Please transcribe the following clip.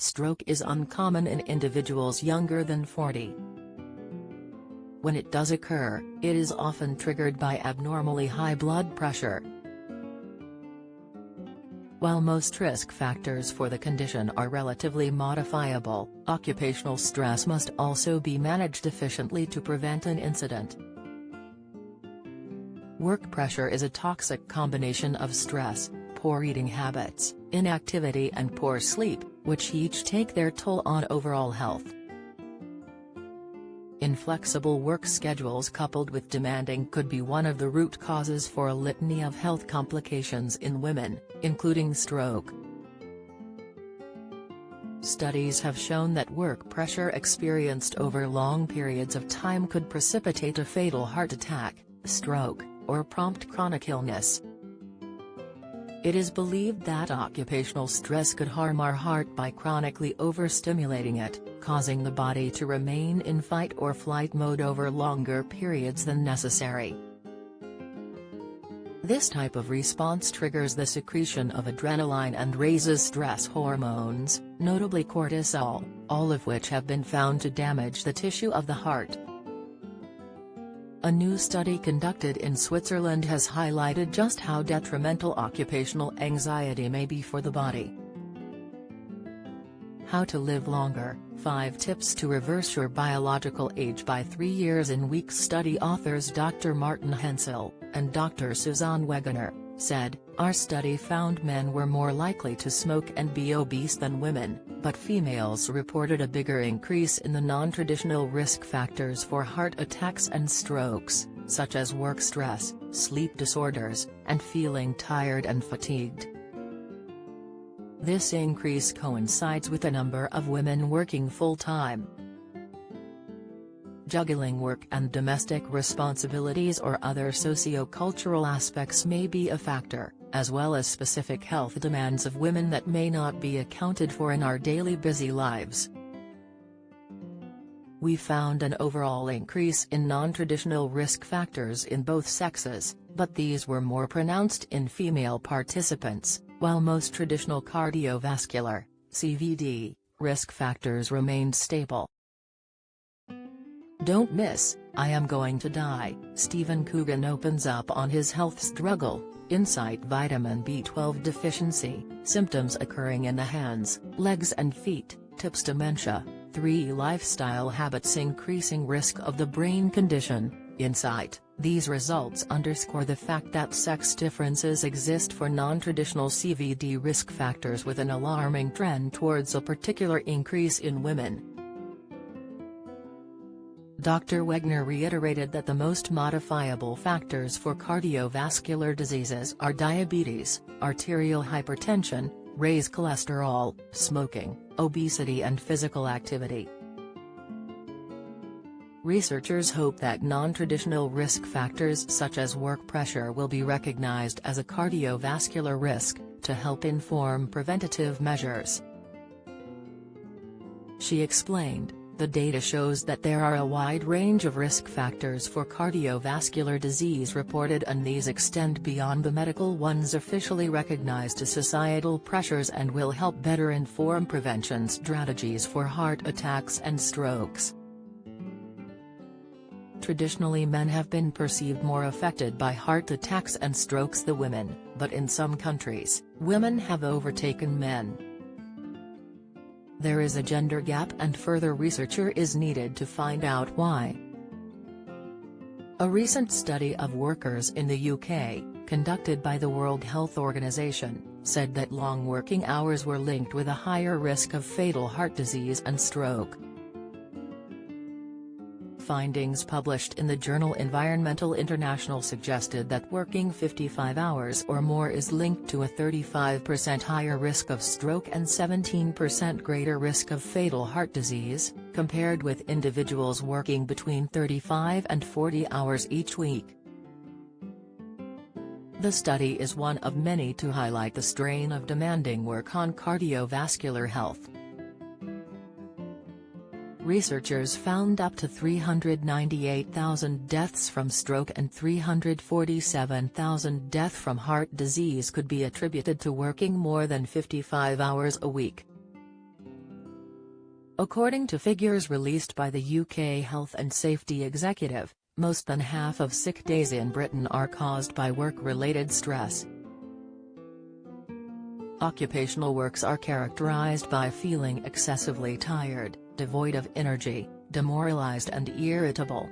stroke is uncommon in individuals younger than 40. When it does occur, it is often triggered by abnormally high blood pressure. While most risk factors for the condition are relatively modifiable, occupational stress must also be managed efficiently to prevent an incident. Work pressure is a toxic combination of stress, poor eating habits, inactivity and poor sleep, which each take their toll on overall health. Inflexible work schedules coupled with demanding could be one of the root causes for a litany of health complications in women, including stroke. Studies have shown that work pressure experienced over long periods of time could precipitate a fatal heart attack, stroke, or prompt chronic illness. It is believed that occupational stress could harm our heart by chronically overstimulating it, causing the body to remain in fight or flight mode over longer periods than necessary. This type of response triggers the secretion of adrenaline and raises stress hormones, notably cortisol, all of which have been found to damage the tissue of the heart. A new study conducted in Switzerland has highlighted just how detrimental occupational anxiety may be for the body. How to live longer, 5 tips to reverse your biological age by 3 years in weeks. Study authors Dr. Martin Hensel and Dr. Suzanne Wegener said, "Our study found men were more likely to smoke and be obese than women, but females reported a bigger increase in the non-traditional risk factors for heart attacks and strokes, such as work stress, sleep disorders, and feeling tired and fatigued." This increase coincides with a number of women working full-time. Juggling work and domestic responsibilities or other socio-cultural aspects may be a factor, as well as specific health demands of women that may not be accounted for in our daily busy lives. We found an overall increase in non-traditional risk factors in both sexes, but these were more pronounced in female participants, while most traditional cardiovascular, CVD, risk factors remained stable. Don't miss, "I Am Going to Die." Stephen Coogan opens up on his health struggle, insight: vitamin B12 deficiency, symptoms occurring in the hands, legs and feet, tips: dementia, 3 lifestyle habits increasing risk of the brain condition, insight. These results underscore the fact that sex differences exist for non-traditional CVD risk factors, with an alarming trend towards a particular increase in women. Dr. Wegener reiterated that the most modifiable factors for cardiovascular diseases are diabetes, arterial hypertension, raised cholesterol, smoking, obesity and physical activity. Researchers hope that non-traditional risk factors such as work pressure will be recognized as a cardiovascular risk, to help inform preventative measures. She explained, "The data shows that there are a wide range of risk factors for cardiovascular disease reported, and these extend beyond the medical ones officially recognized to societal pressures and will help better inform prevention strategies for heart attacks and strokes." Traditionally, men have been perceived more affected by heart attacks and strokes than women, but in some countries, women have overtaken men. There is a gender gap and further research is needed to find out why. A recent study of workers in the UK, conducted by the World Health Organization, said that long working hours were linked with a higher risk of fatal heart disease and stroke. Findings published in the journal Environmental International suggested that working 55 hours or more is linked to a 35% higher risk of stroke and 17% greater risk of fatal heart disease, compared with individuals working between 35 and 40 hours each week. The study is one of many to highlight the strain of demanding work on cardiovascular health. Researchers found up to 398,000 deaths from stroke and 347,000 deaths from heart disease could be attributed to working more than 55 hours a week. According to figures released by the UK Health and Safety Executive, most than half of sick days in Britain are caused by work-related stress. Occupational works are characterised by feeling excessively tired, devoid of energy, demoralised and irritable.